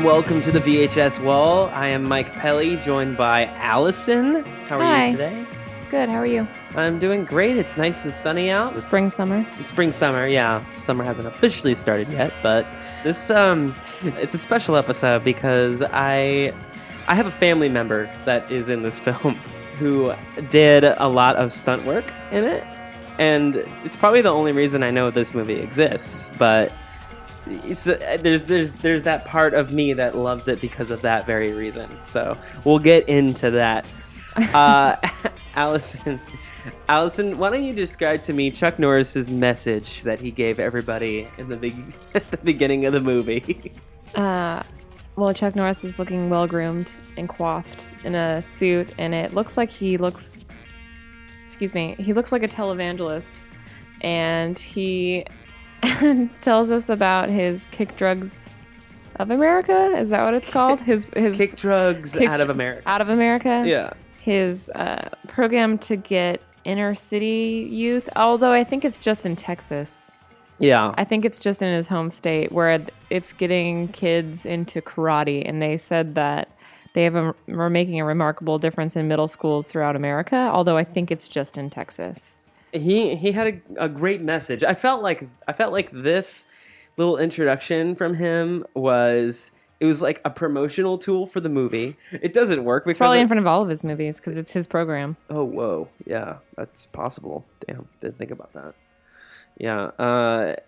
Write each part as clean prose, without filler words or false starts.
and welcome to the VHS Wall. I am Mike Pelly, joined by Allison. How are you today? Good, how are you? I'm doing great. It's nice and sunny out. Spring, summer. It's spring, summer, yeah. Summer hasn't officially started yet, but this it's a special episode because I have a family member that is in this film who did a lot of stunt work in it, and it's probably the only reason I know this movie exists, but there's that part of me that loves it because of that very reason. So we'll get into that. Allison, why don't you describe to me Chuck Norris's message that he gave everybody in at the beginning of the movie? Well, Chuck Norris is looking well-groomed and coiffed in a suit, and it looks like he looks like a televangelist, and he tells us about his Kick Drugs of America. Is that what it's called? His Kick Drugs out of America. Out of America? Yeah. His program to get inner city youth, although I think it's just in Texas. Yeah. I think it's just in his home state where it's getting kids into karate, and they said that they were making a remarkable difference in middle schools throughout America, although I think it's just in Texas. He had a great message. I felt like this little introduction from him was like a promotional tool for the movie. It doesn't work because it's probably in front of all of his movies because it's his program. Oh, whoa. Yeah, that's possible. Damn, didn't think about that. Yeah,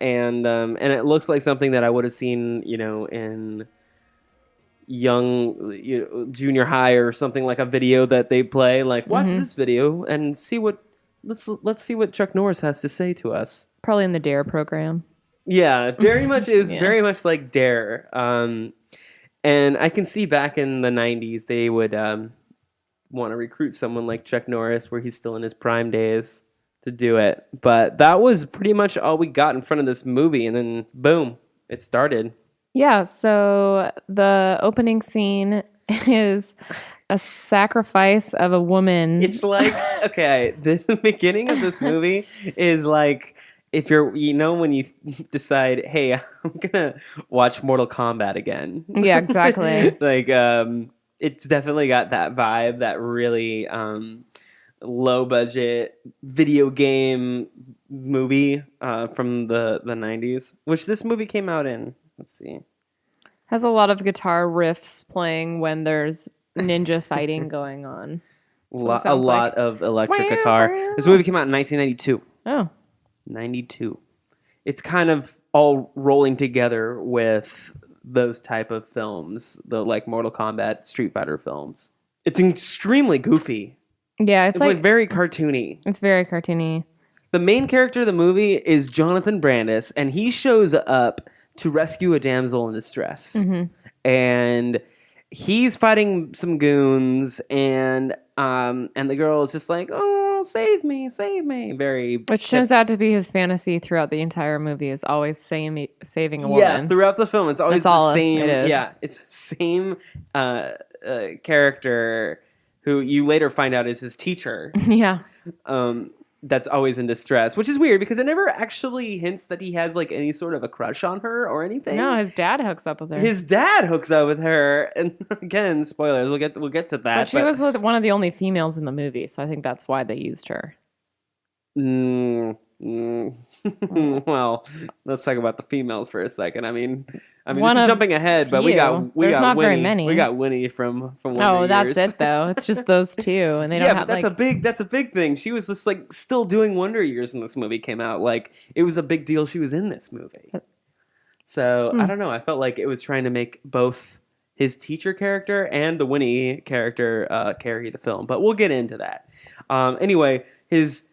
and it looks like something that I would have seen, in young, junior high or something, like a video that they play. Like, watch this video and see what. Let's see what Chuck Norris has to say to us. Probably in the DARE program. Yeah, very much is very much like DARE. And I can see back in the 90s they would want to recruit someone like Chuck Norris where he's still in his prime days to do it. But that was pretty much all we got in front of this movie, and then boom, it started. Yeah, so the opening scene is a sacrifice of a woman. It's like, okay, the beginning of this movie is like, if you're, when you decide, hey, I'm gonna watch Mortal Kombat again. Yeah, exactly. Like, it's definitely got that vibe, that really low budget video game movie from the 90s, which this movie came out in. Let's see. Has a lot of guitar riffs playing when there's ninja fighting going on. So a lot of electric guitar. This movie came out in 1992. Oh. 92. It's kind of all rolling together with those type of films, the like Mortal Kombat, Street Fighter films. It's extremely goofy. Yeah, it's like very cartoony. It's very cartoony. The main character of the movie is Jonathan Brandis, and he shows up to rescue a damsel in distress. Mm-hmm. And he's fighting some goons, and the girl is just like, "Oh, save me!" Which turns out to be his fantasy throughout the entire movie, is always saving a woman. Yeah, throughout the film, it's always the same. It is. Yeah, it's the same character who you later find out is his teacher. Yeah. That's always in distress, which is weird because it never actually hints that he has like any sort of a crush on her or anything. No, his dad hooks up with her. His dad hooks up with her, and again, spoilers. We'll get to that. But she was one of the only females in the movie, so I think that's why they used her. Well, let's talk about the females for a second. I mean, this is jumping ahead, but we got not Winnie. Very many. We got Winnie from Wonder Oh, that's Years. it though. It's just those two, and they don't have. Yeah, but that's a big thing. She was just like still doing Wonder Years when this movie came out. Like it was a big deal. She was in this movie. So I don't know. I felt like it was trying to make both his teacher character and the Winnie character carry the film. But we'll get into that. Anyway, his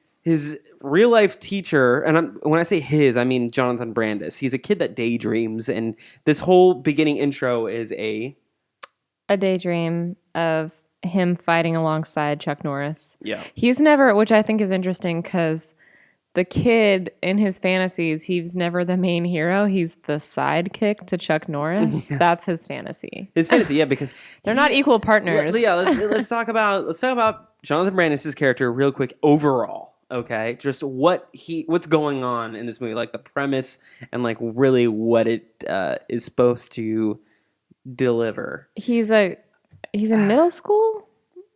real life teacher, and when I say his, I mean Jonathan Brandis. He's a kid that daydreams, and this whole beginning intro is a daydream of him fighting alongside Chuck Norris. Yeah, he's never, which I think is interesting because the kid in his fantasies, he's never the main hero. He's the sidekick to Chuck Norris. Yeah. That's his fantasy. His fantasy, yeah, because they're not equal partners. Yeah, let's talk about Jonathan Brandis' character real quick overall. Okay, just what's going on in this movie, like the premise and like really what it is supposed to deliver. He's in middle school,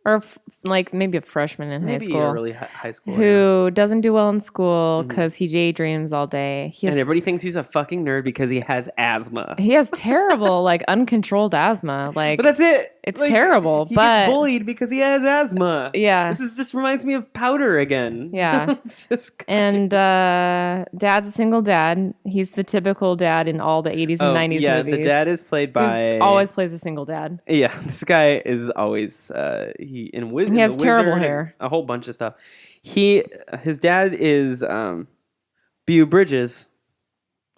or like maybe a freshman in high Maybe school. early high school. Who doesn't do well in school because he daydreams all day. And everybody thinks he's a fucking nerd because he has asthma. He has terrible, like, uncontrolled asthma. Like, But that's it. It's like, terrible. He but gets bullied because he has asthma. Yeah. This just reminds me of Powder again. Yeah. And dad's a single dad. He's the typical dad in all the 80s and 90s movies. Yeah, the dad is played by... always plays a single dad. Yeah, this guy is always... he has terrible hair. A whole bunch of stuff. His dad is Beau Bridges.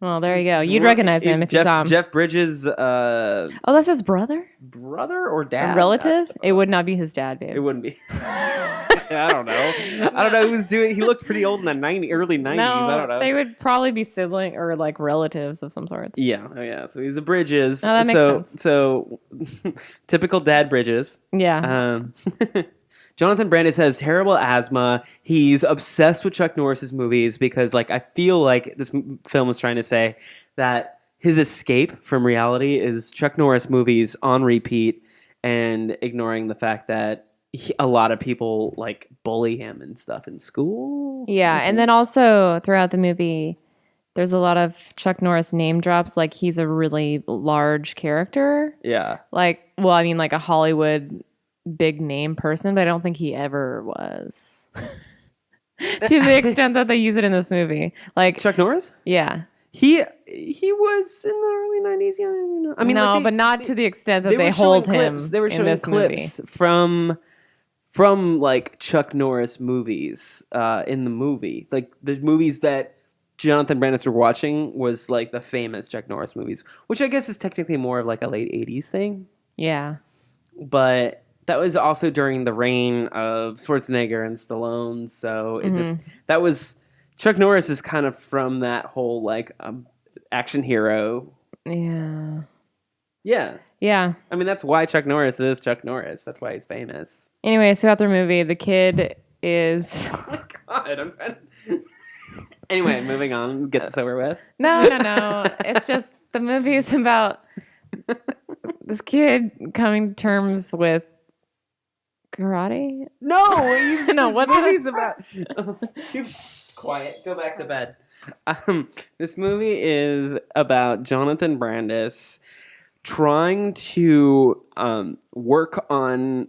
Well, there you go. You'd recognize him if you saw him. Jeff Bridges. Oh, that's his brother? Brother or dad? A relative? It would not be his dad, babe. It wouldn't be. I don't know. He looked pretty old in the early 90s. No, I don't know. They would probably be sibling or like relatives of some sort. Yeah. Oh, yeah. So he's a Bridges. Oh, that makes sense. So typical dad Bridges. Yeah. Jonathan Brandis has terrible asthma. He's obsessed with Chuck Norris's movies because, like, I feel like this film is trying to say that his escape from reality is Chuck Norris movies on repeat and ignoring the fact that a lot of people, like, bully him and stuff in school. Yeah, and then also throughout the movie, there's a lot of Chuck Norris name drops. Like, he's a really large character. Yeah. Like, well, I mean, like a Hollywood big name person, but I don't think he ever was. To the extent that they use it in this movie. Like Chuck Norris? Yeah. He was in the early 90s. Yeah, I mean, no, like but not to the extent that they hold him. They were showing clips from like Chuck Norris movies in the movie. Like the movies that Jonathan Brandis were watching was like the famous Chuck Norris movies, which I guess is technically more of like a late 80s thing. Yeah. But that was also during the reign of Schwarzenegger and Stallone. So it that was Chuck Norris is kind of from that whole like action hero. Yeah. Yeah. Yeah. I mean, that's why Chuck Norris is Chuck Norris. That's why he's famous. Anyway, so after the movie, the kid is... Oh my God. I'm trying to... Anyway, moving on. Get this over with. No. It's just the movie is about this kid coming to terms with karate. No, what movie's about? Quiet. Go back to bed. This movie is about Jonathan Brandis trying to work on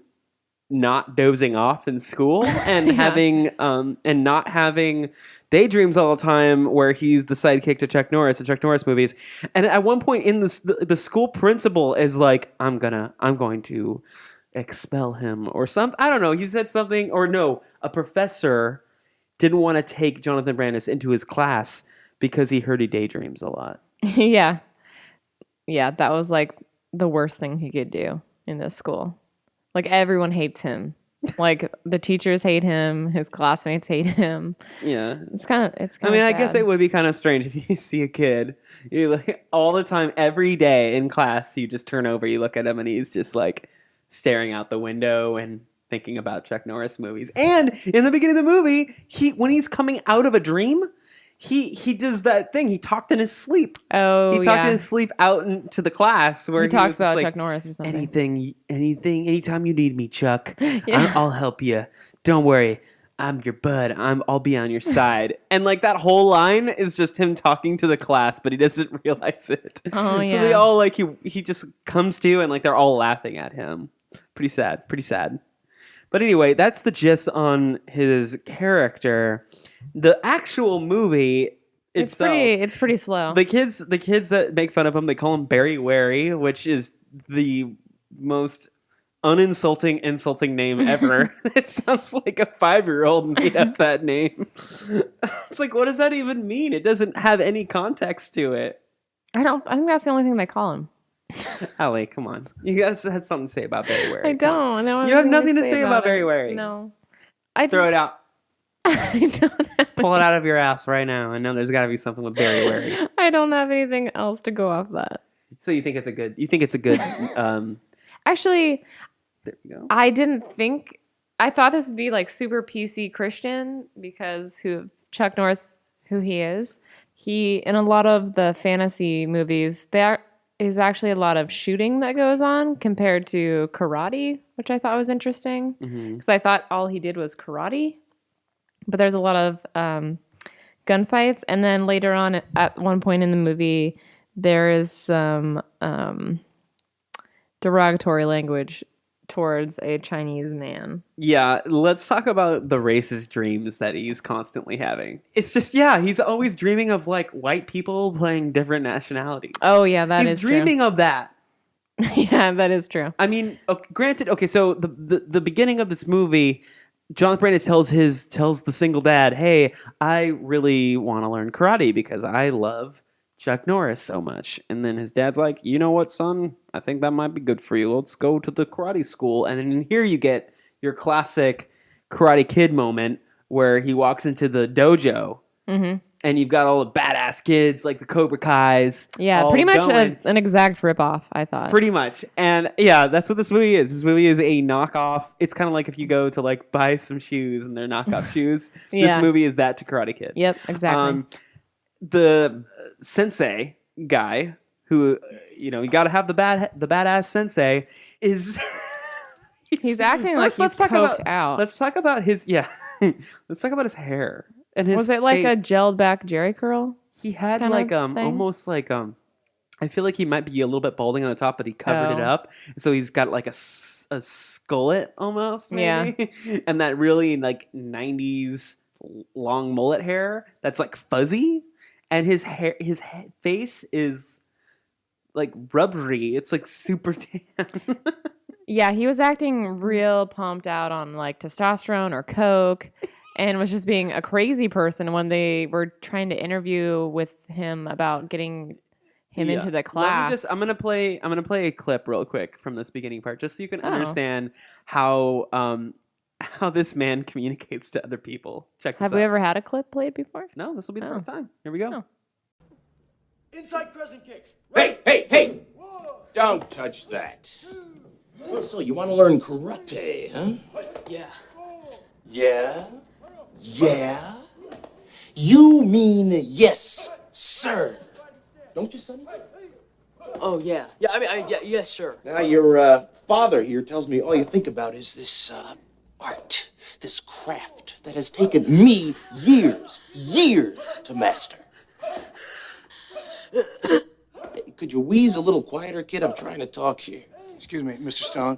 not dozing off in school and having and not having daydreams all the time where he's the sidekick to Chuck Norris in Chuck Norris movies. And at one point in this, the school principal is like, I'm going to expel him or something. I don't know. He said something, or no, a professor didn't want to take Jonathan Brandis into his class because he heard he daydreams a lot. Yeah, that was like the worst thing he could do in this school. Like everyone hates him. Like the teachers hate him, his classmates hate him. Yeah, it's kind of. I mean, I guess it would be kind of strange if you see a kid, you like all the time, every day in class. You just turn over, you look at him, and he's just like staring out the window and thinking about Chuck Norris movies. And in the beginning of the movie, when he's coming out of a dream, he does that thing. He talked in his sleep. Oh, he talked in his sleep out into the class where he talks about like, Chuck Norris or something. Anything, anytime you need me, Chuck, Yeah. I'll help you. Don't worry, I'm your bud. I'll be on your side. And like that whole line is just him talking to the class, but he doesn't realize it. Oh yeah. So they all like he just comes to and like they're all laughing at him. Pretty sad. But anyway, that's the gist on his character. The actual movie itself, it's pretty slow. The kids that make fun of him, they call him Barry Wary, which is the most insulting name ever. It sounds like a 5-year-old made up that name. It's like, what does that even mean? It doesn't have any context to it. I think that's the only thing they call him. Allie, come on. You guys have something to say about Barry Wary. I don't. You have nothing to say about Barry Wary. No. Throw it out. I don't have Pull it out of your ass right now. I know there's got to be something with Barry Wary. I don't have anything else to go off that. So you think it's a good Actually, there we go. I thought this would be like super PC Christian because Chuck Norris, who he is, he in a lot of the fantasy movies, is actually a lot of shooting that goes on compared to karate, which I thought was interesting because I thought all he did was karate. But there's a lot of gunfights, and then later on, at one point in the movie, there is some derogatory language towards a Chinese man. Yeah, let's talk about the racist dreams that he's constantly having. It's just, he's always dreaming of like white people playing different nationalities. Oh yeah, that is he's dreaming of that. Yeah, that is true. I mean, granted, okay, so the beginning of this movie, Jonathan Brandis tells the single dad, "Hey, I really want to learn karate because I love Chuck Norris so much." And then his dad's like, "You know what, son? I think that might be good for you. Let's go to the karate school." And then here you get your classic Karate Kid moment where he walks into the dojo, and you've got all the badass kids like the Cobra Kais. Yeah, pretty much an exact ripoff, I thought. Pretty much. And yeah, that's what this movie is. This movie is a knockoff. It's kind of like if you go to like buy some shoes and they're knockoff shoes. This movie is that to Karate Kid. Yep, exactly. The sensei guy who, you got to have the badass sensei is... he's acting like he's coked out. Let's talk about his... Yeah. Let's talk about his hair. And his was it like face. a gelled back Jerry curl? He had like almost like I feel like he might be a little bit balding on the top, but he covered it up. So he's got like a skullet almost, maybe. Yeah. And that really like 90s long mullet hair that's like fuzzy. And his face is like rubbery. It's like super tan. Yeah, he was acting real pumped out on like testosterone or coke. And was just being a crazy person when they were trying to interview with him about getting him into the class. I'm gonna play a clip real quick from this beginning part, just so you can understand how this man communicates to other people. Check this out. Have we ever had a clip played before? No, this will be the first time. Here we go. Inside crescent kicks. Hey! Don't touch that. So you want to learn karate, huh? Yeah. Yeah? Yeah? You mean yes, sir. Don't you, son? Oh, yeah. Yeah, I mean, yes, sir. Now, your father here tells me all you think about is this art, this craft that has taken me years to master. Hey, could you wheeze a little quieter, kid? I'm trying to talk here. Excuse me, Mr. Stone.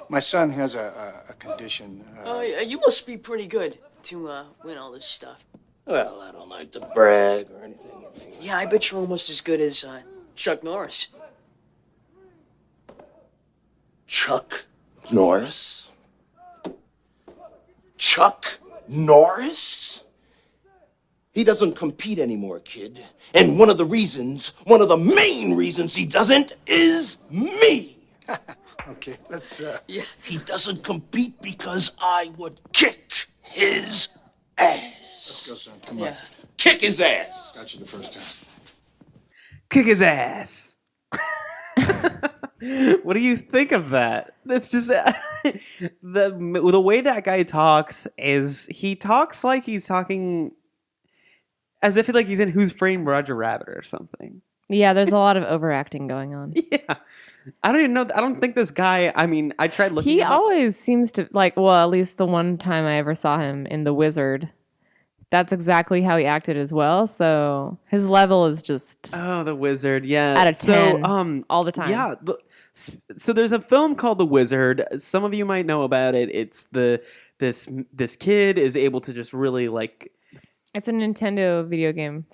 My son has a condition. You must be pretty good to win all this stuff. Well, I don't like to brag or anything. Yeah, I bet you're almost as good as Chuck Norris. Chuck Norris? Chuck Norris? He doesn't compete anymore, kid. And one of the main reasons he doesn't is me. Okay, let's, Yeah. He doesn't compete because I would kick his ass. Let's go, son. Come on. Kick his ass. Got you the first time. Kick his ass. What do you think of that? It's just the way that guy talks is he talks like he's talking as if like he's in Who's Framed Roger Rabbit or something. Yeah, there's a lot of overacting going on. Yeah. I don't even know. I don't think this guy, I mean, I tried looking He him up. always seems to, like, well, at least the one time I ever saw him in The Wizard, that's exactly how he acted as well. So his level is just... Oh, The Wizard, yeah. Out of 10, all the time. Yeah. So there's a film called The Wizard. Some of you might know about it. It's this kid is able to just really, like... It's a Nintendo video game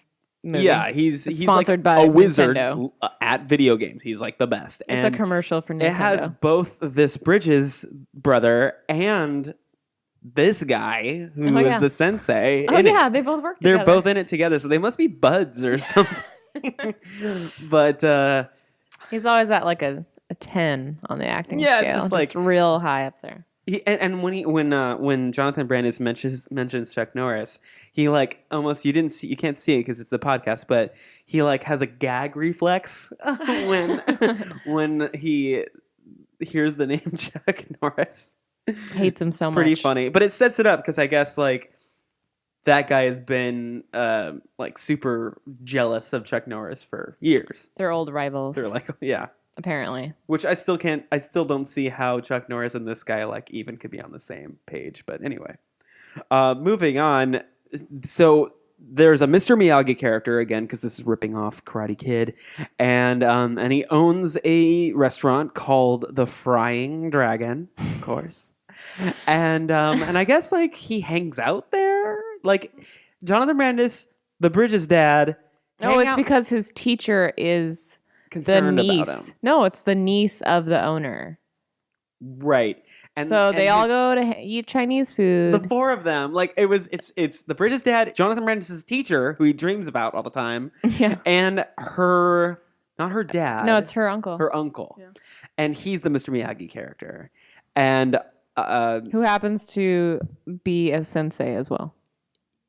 movie. Yeah, he's sponsored like by a wizard Nintendo. at video games. He's like the best. It's a commercial for Nintendo. It has both this Bridges brother and this guy who is the sensei. Oh yeah, they both work together. They're both in it together, so they must be buds or something. But he's always at like a 10 on the acting Yeah, scale. it's just like real high up there. And when Jonathan Brandis mentions Chuck Norris, he like almost you can't see it because it's the podcast, but he like has a gag reflex when he hears the name Chuck Norris. Hates him so much. Pretty funny, but it sets it up because I guess like that guy has been like super jealous of Chuck Norris for years. They're old rivals. They're like, yeah. Apparently. Which I still don't see how Chuck Norris and this guy like even could be on the same page. But anyway, moving on. So there's a Mr. Miyagi character again, because this is ripping off Karate Kid, and he owns a restaurant called the Frying Dragon, of course. And I guess like he hangs out there, like Jonathan Brandis, the Bridges dad. No, it's because his teacher is concerned the niece. about him. No, it's the niece of the owner. Right. And so they all go to eat Chinese food. The four of them, like it's the Bridges dad, Jonathan Brandis' teacher, who he dreams about all the time, yeah, and not her dad. No, it's her uncle. Her uncle, yeah. And he's the Mr. Miyagi character, and who happens to be a sensei as well.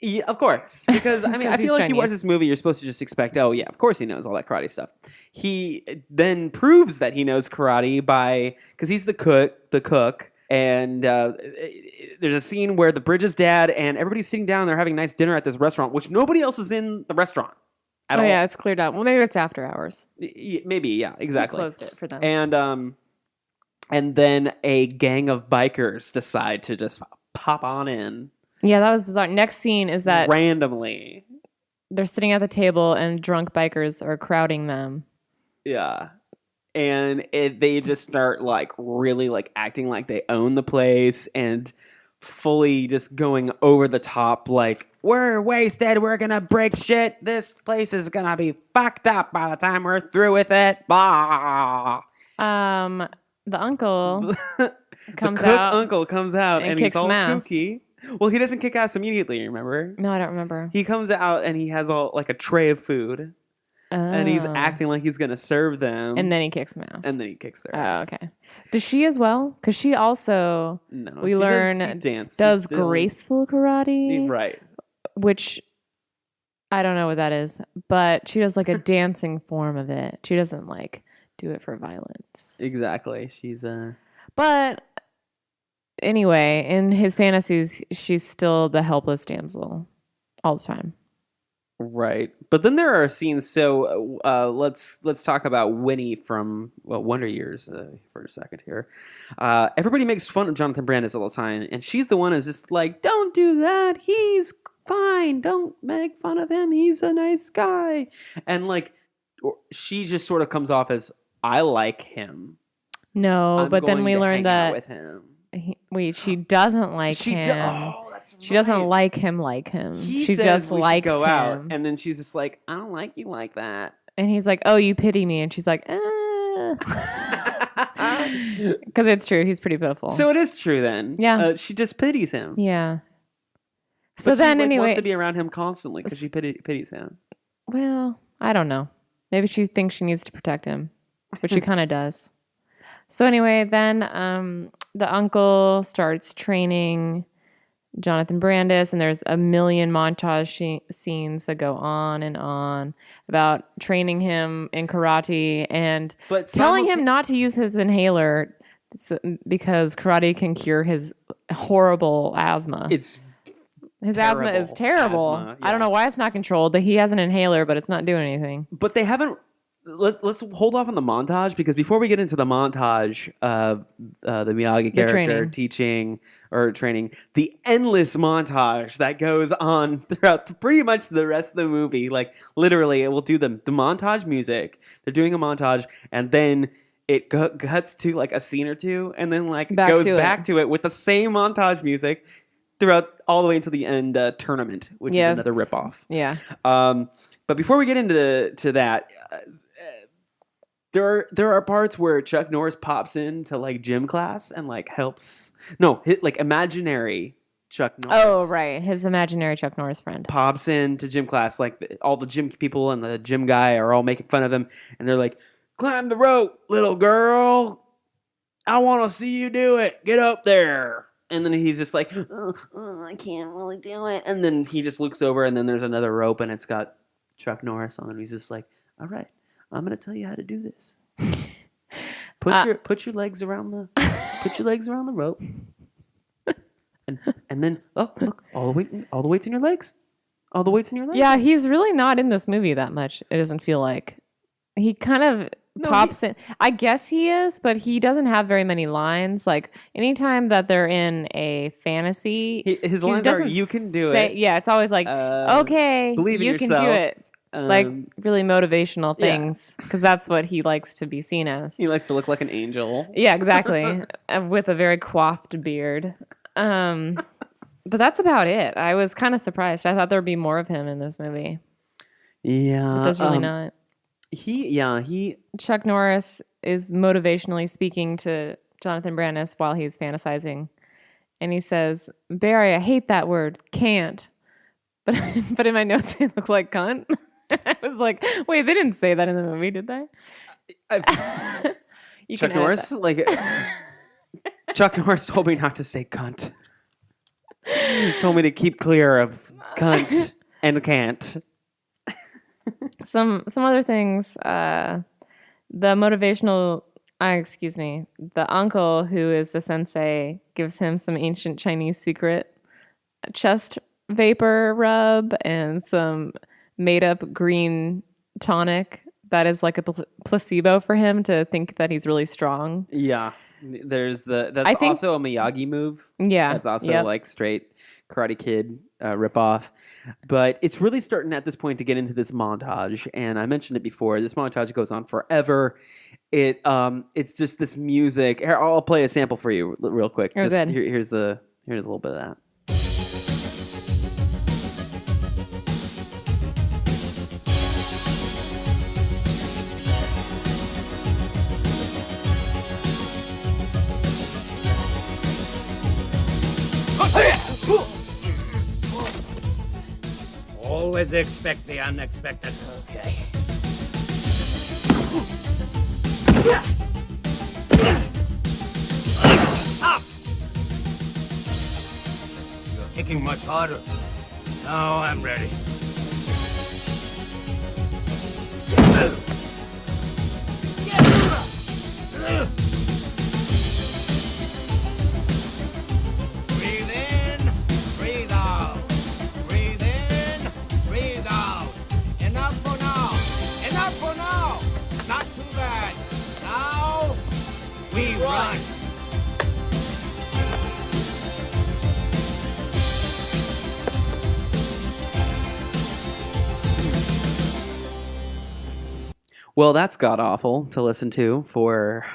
Yeah, of course, because I mean, I feel like Chinese. you watch this movie, you're supposed to just expect, oh yeah, of course he knows all that karate stuff. He then proves that he knows karate because he's the cook, and there's a scene where the Bridges dad and everybody's sitting down, they're having a nice dinner at this restaurant, which nobody else is in the restaurant at all. Yeah, it's cleared up. Well, maybe it's after hours. Maybe, yeah, exactly. They closed it for them. And then a gang of bikers decide to just pop on in. Yeah, that was bizarre. Next scene is that randomly they're sitting at the table and drunk bikers are crowding them. Yeah. And they just start like really like acting like they own the place and fully just going over the top like, we're wasted, we're gonna break shit, this place is gonna be fucked up by the time we're through with it. Blah. The uncle comes the cook out. Uncle comes out and he's all ass. kooky. Well, he doesn't kick ass immediately, remember? No, I don't remember. He comes out and he has all like a tray of food. And he's acting like he's going to serve them. And then he kicks them ass. And then he kicks their ass. Oh, okay. Does she as well? Because she also, we learn, does graceful karate. Right. Which, I don't know what that is. But she does like a dancing form of it. She doesn't like do it for violence. Exactly. She's But anyway, in his fantasies, she's still the helpless damsel all the time. Right. But then there are scenes. So let's talk about Winnie from Wonder Years for a second here. Everybody makes fun of Jonathan Brandis all the time, and she's the one who's just like, "Don't do that. He's fine. Don't make fun of him. He's a nice guy." And like, she just sort of comes off as, "I like him." No, but then we learn that with him. She doesn't like him. That's she doesn't like him. He she says just we likes should go him. out, and then she's just like, "I don't like you like that." And he's like, "Oh, you pity me," and she's like, because it's true. He's pretty pitiful. So it is true then. Yeah, she just pities him. Yeah. But so then, she, anyway, wants to be around him constantly because she pities him. Well, I don't know. Maybe she thinks she needs to protect him, which she kind of does. So anyway, then the uncle starts training Jonathan Brandis, and there's a million montage scenes that go on and on about training him in karate and telling him not to use his inhaler because karate can cure his horrible asthma. His asthma is terrible. Yeah. I don't know why it's not controlled. He has an inhaler, but it's not doing anything. But they haven't. Let's hold off on the montage, because before we get into the montage of the Miyagi character teaching or training, the endless montage that goes on throughout pretty much the rest of the movie, like literally it will do the montage music. They're doing a montage, and then it cuts to like a scene or two, and then like goes back to it with the same montage music throughout all the way until the end tournament, which is another ripoff. Yeah. But before we get into that. There are parts where Chuck Norris pops into like gym class and like helps. No, like imaginary Chuck Norris. Oh, right. His imaginary Chuck Norris friend pops into gym class. Like all the gym people and the gym guy are all making fun of him, and they're like, "Climb the rope, little girl. I want to see you do it. Get up there." And then he's just like, I can't really do it. And then he just looks over, and then there's another rope, and it's got Chuck Norris on it. He's just like, "All right. I'm gonna tell you how to do this. Put your legs around the rope. And then look, all the weights in your legs. All the weights in your legs. Yeah, he's really not in this movie that much. It doesn't feel like. He kind of pops in. I guess he is, but he doesn't have very many lines. Like anytime that they're in a fantasy, his lines are "You can do it." Yeah, it's always like, "Okay, believe in you yourself. can do it." Like really motivational things, because that's what he likes to be seen as. He likes to look like an angel. Yeah, exactly, with a very coiffed beard. But that's about it. I was kind of surprised. I thought there would be more of him in this movie. Yeah, But there's really not. He Chuck Norris is motivationally speaking to Jonathan Brandis while he's fantasizing. And he says, "Barry, I hate that word, can't." But in my notes, they look like cunt. I was like, wait, they didn't say that in the movie, did they? Chuck Norris, Chuck Norris told me not to say cunt. Told me to keep clear of cunt and can't. Some other things. The motivational, the uncle who is the sensei gives him some ancient Chinese secret chest vapor rub and some made up green tonic that is like a placebo for him to think that he's really strong. Yeah. That's also a Miyagi move. Yeah. That's also like straight Karate Kid ripoff. But it's really starting at this point to get into this montage. And I mentioned it before. This montage goes on forever. It's just this music. Here, I'll play a sample for you real quick. Oh, good. Here's a little bit of that. Always expect the unexpected. Okay. You're kicking much harder. Now I'm ready. Breathe in, breathe out. Breathe in, breathe out. Enough for now. Enough for now. Not too bad. Now we run. Well, that's god awful to listen to for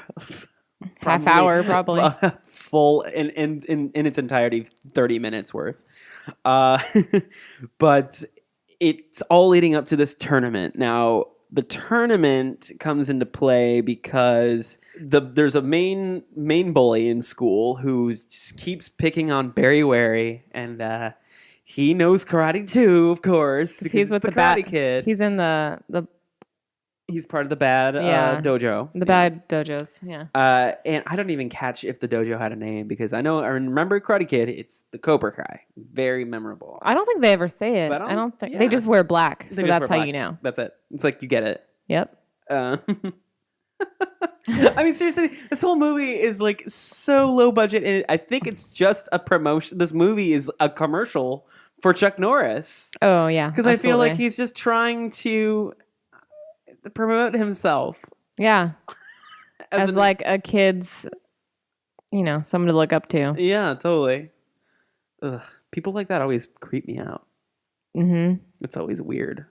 Half hour, probably. Full in its entirety, 30 minutes worth. But it's all leading up to this tournament. Now, the tournament comes into play because there's a main bully in school who just keeps picking on Barry Wary, and he knows karate too, of course. Because he's with the Karate bad Kid. He's in the He's part of the bad dojo. The bad dojos, yeah. And I don't even catch if the dojo had a name because I remember Karate Kid. It's the Cobra Kai. Very memorable. I don't think they ever say it. I don't think they just wear black, so that's how you know. That's it. It's like you get it. Yep. I mean, seriously, this whole movie is like so low budget, and I think it's just a promotion. This movie is a commercial for Chuck Norris. Oh yeah, because I feel like he's just trying to promote himself. Yeah. As like a kid's, someone to look up to. Yeah, totally. Ugh. People like that always creep me out. Mm-hmm. It's always weird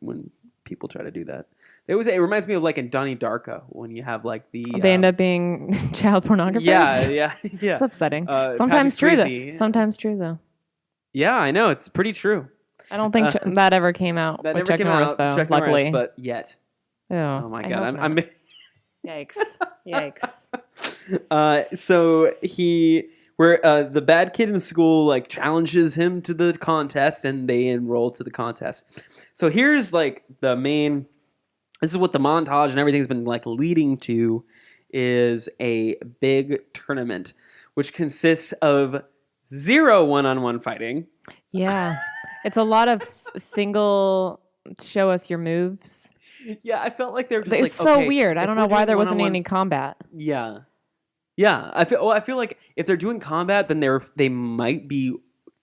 when people try to do that. It reminds me of like in Donnie Darko when you have like they end up being child pornographers. Yeah. It's upsetting. Sometimes true though. Sometimes true though. Yeah, I know. It's pretty true. I don't think that ever came out with Chuck Norris, though. Chuck luckily, Norris, but yet. Oh my god! I'm Yikes! Yikes! So the bad kid in school like challenges him to the contest, and they enroll to the contest. So here's like the main. This is what the montage and everything's been like leading to, is a big tournament, which consists of 0 one-on-one fighting. Yeah. It's a lot of single show us your moves. Yeah, I felt like they were just it's so weird. I don't know why there wasn't any combat. Yeah. Yeah, I feel like if they're doing combat, then they might be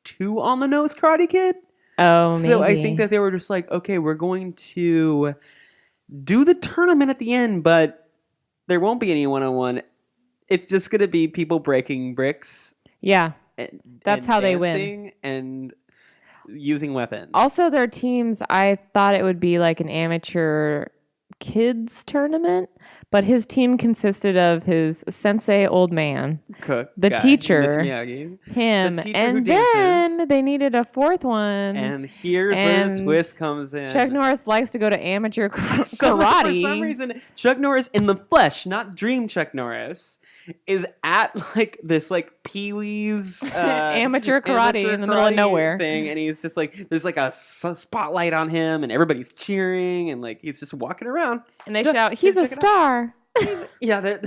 too on the nose Karate Kid. Oh, So I maybe. think that they were just like, okay, we're going to do the tournament at the end, but there won't be any one-on-one. It's just going to be people breaking bricks. Yeah. and That's how they win. dancing and using weapons. Also, their teams, I thought it would be like an amateur kids tournament, but his team consisted of his sensei old man, Cook, the guy, teacher, Mr. Miyagi, him, the teacher and who dances. then they needed a fourth one. And here's where the And twist comes in. Chuck Norris likes to go to amateur So, karate. for some reason, Chuck Norris in the flesh, not Dream Chuck Norris, is at like this like Pee-wee's Amateur karate in the middle of karate nowhere thing, and he's just like there's like a spotlight on him, and everybody's cheering, and like he's just walking around. And they Look, shout, "He's a check it out." star!" Yeah,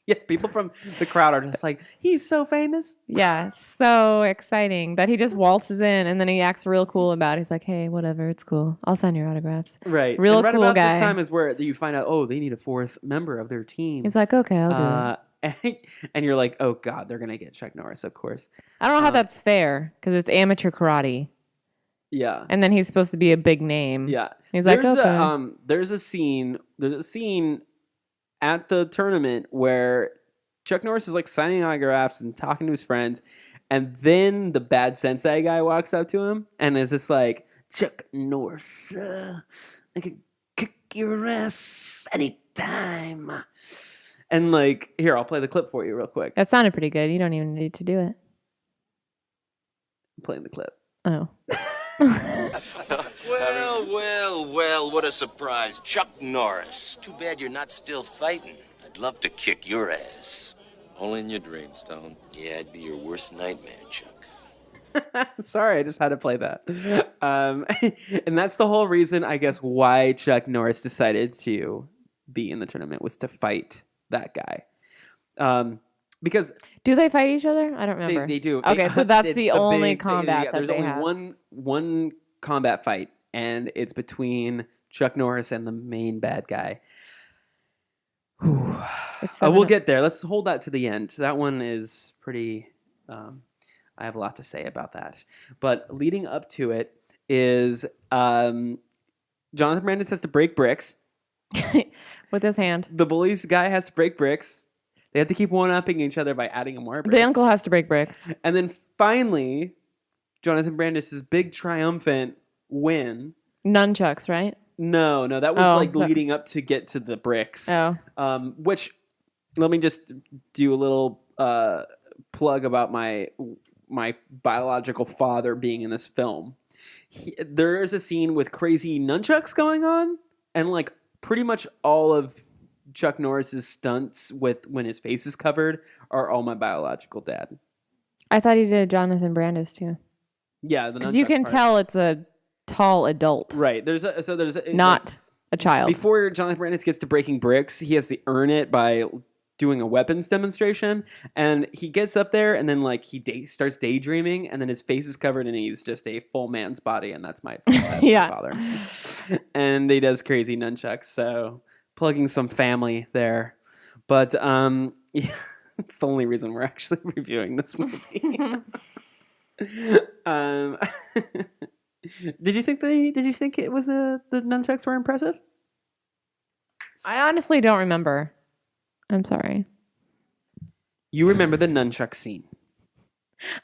yeah. People from the crowd are just like, he's so famous. Yeah, it's so exciting that he just waltzes in and then he acts real cool about it. He's like, "Hey, whatever, it's cool. I'll sign your autographs." Right, Real and right cool about guy. this time is where you find out, oh, they need a fourth member of their team. He's like, "Okay, I'll do it." And you're like, oh god, they're gonna get Chuck Norris, of course. I don't know how that's fair because it's amateur karate, Yeah, and then he's supposed to be a big name. yeah. He's like, There's "Okay." there's a scene at the tournament where Chuck Norris is like signing autographs and talking to his friends, and then the bad sensei guy walks up to him and is just like, Chuck Norris, I can kick your ass anytime. And like, here, I'll play the clip for you real quick. That sounded pretty good. You don't even need to do it. I'm playing the clip. Oh. Well, what a surprise. Chuck Norris. Too bad you're not still fighting. I'd love to kick your ass. Only in your dreams, Stone. Yeah, I'd be your worst nightmare, Chuck. Sorry, I just had to play that. And that's the whole reason, I guess, why Chuck Norris decided to be in the tournament, was to fight that guy. Because Do they fight each other? I don't remember. they do. Okay, so that's It's the only combat that there's they only have. one combat fight, and it's between Chuck Norris and the main bad guy. Whew. We'll get there. Let's hold that to the end. That one is pretty. I have a lot to say about that. But leading up to it is Jonathan Brandis has to break bricks. with his hand. The bullies guy has to break bricks. They have to keep one-upping each other by adding more bricks. The uncle has to break bricks. And then finally, Jonathan Brandis' big triumphant win. Nunchucks, right? No, that was leading up to get to the bricks. Oh. Which, let me just do a little plug about my biological father being in this film. There is a scene with crazy nunchucks going on, and like pretty much all of Chuck Norris's stunts when his face is covered are all my biological dad. I thought he did Jonathan Brandis too. Yeah, because you can tell it's a tall adult, right? There's not a child. Before Jonathan Brandis gets to breaking bricks, he has to earn it by doing a weapons demonstration, and he gets up there, and then like he starts daydreaming, and then his face is covered, and he's just a full man's body, and that's my yeah. my father. And he does crazy nunchucks, so plugging some family there. But yeah, it's the only reason we're actually reviewing this movie. Did you think it was the nunchucks were impressive? I honestly don't remember. I'm sorry. You remember the nunchuck scene?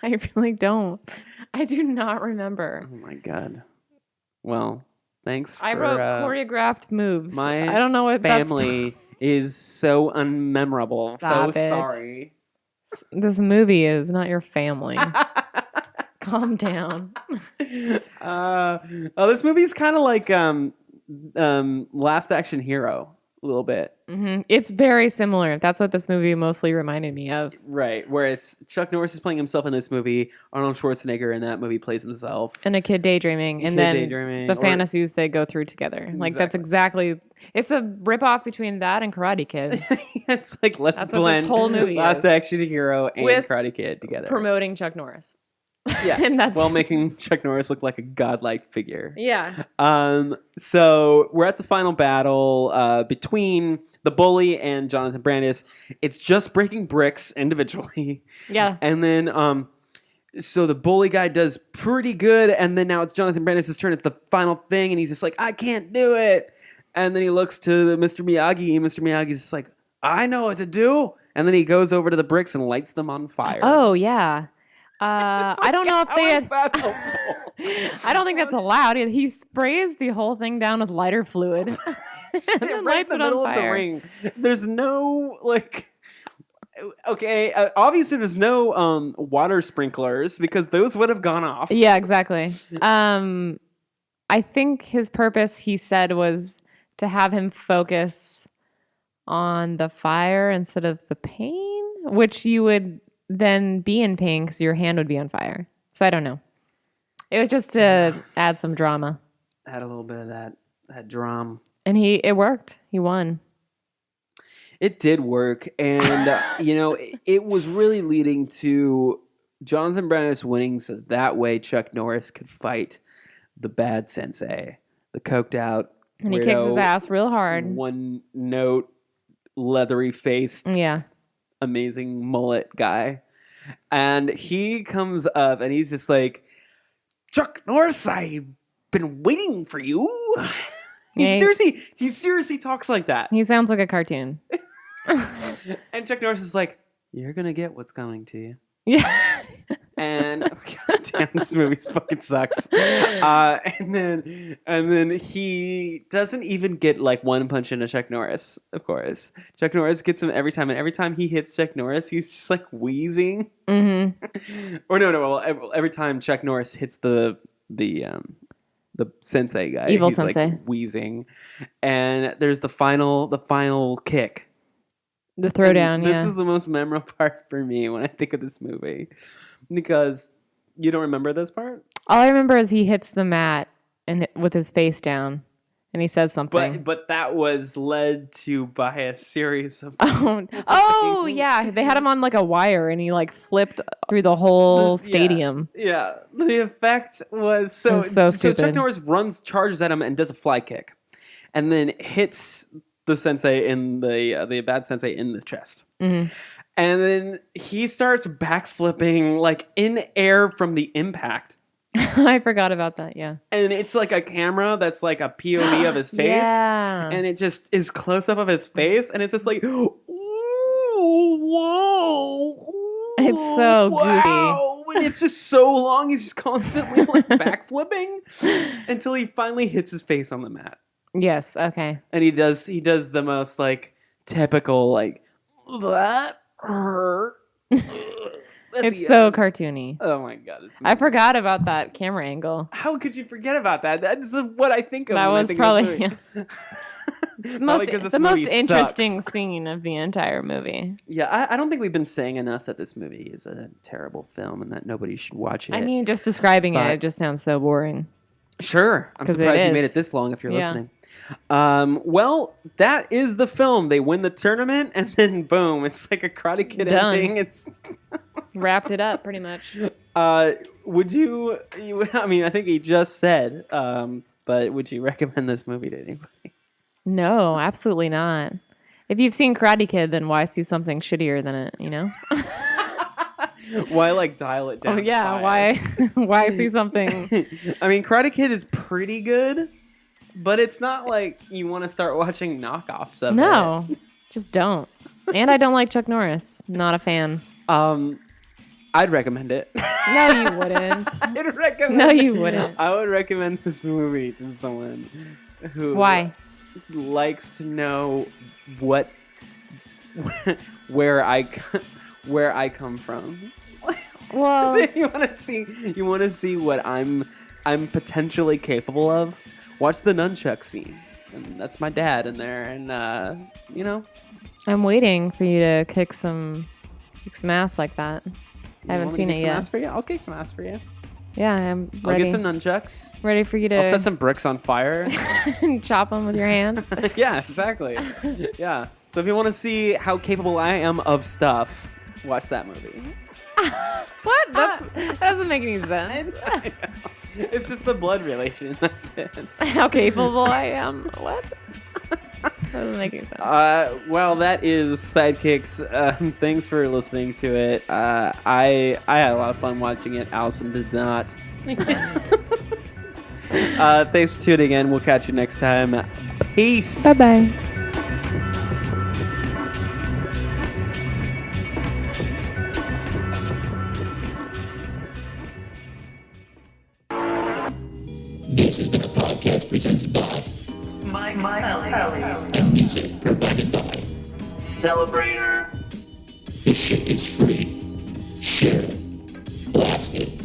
I really don't. I do not remember. Oh my god. Well, thanks. I wrote choreographed moves. My I don't know what family is so unmemorable. Stop so it. sorry. This movie is not your family. Calm down. This movie's kind of like Last Action Hero a little bit. Mm-hmm. It's very similar. That's what this movie mostly reminded me of. Right, where it's Chuck Norris is playing himself in this movie, Arnold Schwarzenegger in that movie plays himself. And a kid daydreaming. And then the fantasies they go through together. Like that's exactly, it's a ripoff between that and Karate Kid. It's like, let's that's blend what this whole movie Last is. Action Hero and With Karate Kid together. Promoting Chuck Norris. Yeah, And that's- while making Chuck Norris look like a godlike figure. Yeah. So we're at the final battle between the bully and Jonathan Brandis. It's just breaking bricks individually. Yeah. And then so the bully guy does pretty good, and then now it's Jonathan Brandis' turn. It's the final thing, and he's just like, I can't do it. And then he looks to Mr. Miyagi, and Mr. Miyagi's just like, I know what to do. And then he goes over to the bricks and lights them on fire. Oh, yeah. I don't know if they had... that helpful? I don't think that's allowed. He sprays the whole thing down with lighter fluid. and then Right lights in the it on middle of the fire. ring. There's no, like... Okay, obviously there's no water sprinklers because those would have gone off. Yeah, exactly. I think his purpose, he said, was to have him focus on the fire instead of the pain, which you would then be in pain because your hand would be on fire. So I don't know. It was just to add some drama. Had a little bit of that drama. And it worked. He won. It did work, and it was really leading to Jonathan Brandis winning, so that way Chuck Norris could fight the bad sensei, the coked out, And he kicks his ass real hard. one note, leathery faced, Yeah. amazing mullet guy, and he comes up and he's just like, Chuck Norris, I've been waiting for you. Yeah. He seriously talks like that. He sounds like a cartoon. And Chuck Norris is like, you're gonna get what's coming to you. Yeah. And God damn, this movie fucking sucks. And then he doesn't even get like one punch into Chuck Norris. Of course, Chuck Norris gets him every time, and every time he hits Chuck Norris, he's just like wheezing. Mm-hmm. Or no, well, every time Chuck Norris hits the sensei guy, Evil he's sensei. like wheezing. And there's the final kick. The throwdown, This yeah. is the most memorable part for me when I think of this movie. Because you don't remember this part? All I remember is he hits the mat and with his face down, and he says something. But that was led to by a series of Oh yeah, they had him on like a wire, and he like flipped through the whole stadium. Yeah, the effect was It was so So Chuck stupid. Norris charges at him, and does a fly kick, and then hits the sensei in the bad sensei in the chest. Mm-hmm. And then he starts backflipping like in air from the impact. I forgot about that. Yeah. And it's like a camera that's like a POV of his face. Yeah. And it just is close up of his face. And it's just like, ooh, whoa. Ooh, It's so wow. And it's just so long. He's just constantly like backflipping until he finally hits his face on the mat. Yes. Okay. And he does the most like typical like, that hurt. It's so cartoony. Oh my God. I forgot about that camera angle. How could you forget about that? That's what I think of. That when I was think probably of this movie. the most interesting scene of the entire movie. Yeah, I don't think we've been saying enough that this movie is a terrible film and that nobody should watch it. I mean, just describing it just sounds so boring. Sure. I'm 'Cause surprised it you made is. it this long if you're Yeah. listening. Well, that is the film. They win the tournament and then boom, it's like a Karate Kid Done. ending. It's Wrapped it up pretty much. would you I mean, I think he just said, but would you recommend this movie to anybody? No, absolutely not. If you've seen Karate Kid, then why see something shittier than it, you know? Why like dial it down? Oh yeah, five? why see something? I mean, Karate Kid is pretty good, but it's not like you want to start watching knockoffs of it. No, just don't. And I don't like Chuck Norris. Not a fan. I'd recommend it. No, you wouldn't. I'd recommend No, you wouldn't. I would recommend this movie to someone who Why? likes to know what where I come from. Well, you want to see what I'm potentially capable of. Watch the nunchuck scene. And that's my dad in there, and you know. I'm waiting for you to kick some ass like that. I haven't seen it Some yet. ass for you? I'll kick some ass for you. Yeah, I'm I'll ready. get some nunchucks. Ready for you I'll set to some bricks on fire. chop them with your hand. Yeah, exactly. Yeah. So if you want to see how capable I am of stuff, watch that movie. What? That doesn't make any sense. I know. It's just the blood relation. That's it. How capable I am. What? Doesn't make any sense. Well, that is Sidekicks. Thanks for listening to it. I had a lot of fun watching it. Allison did not. Thanks for tuning in. We'll catch you next time. Peace. Bye-bye. This has been a podcast presented by music provided by Celebrator. This shit is free. Share it. Blast it.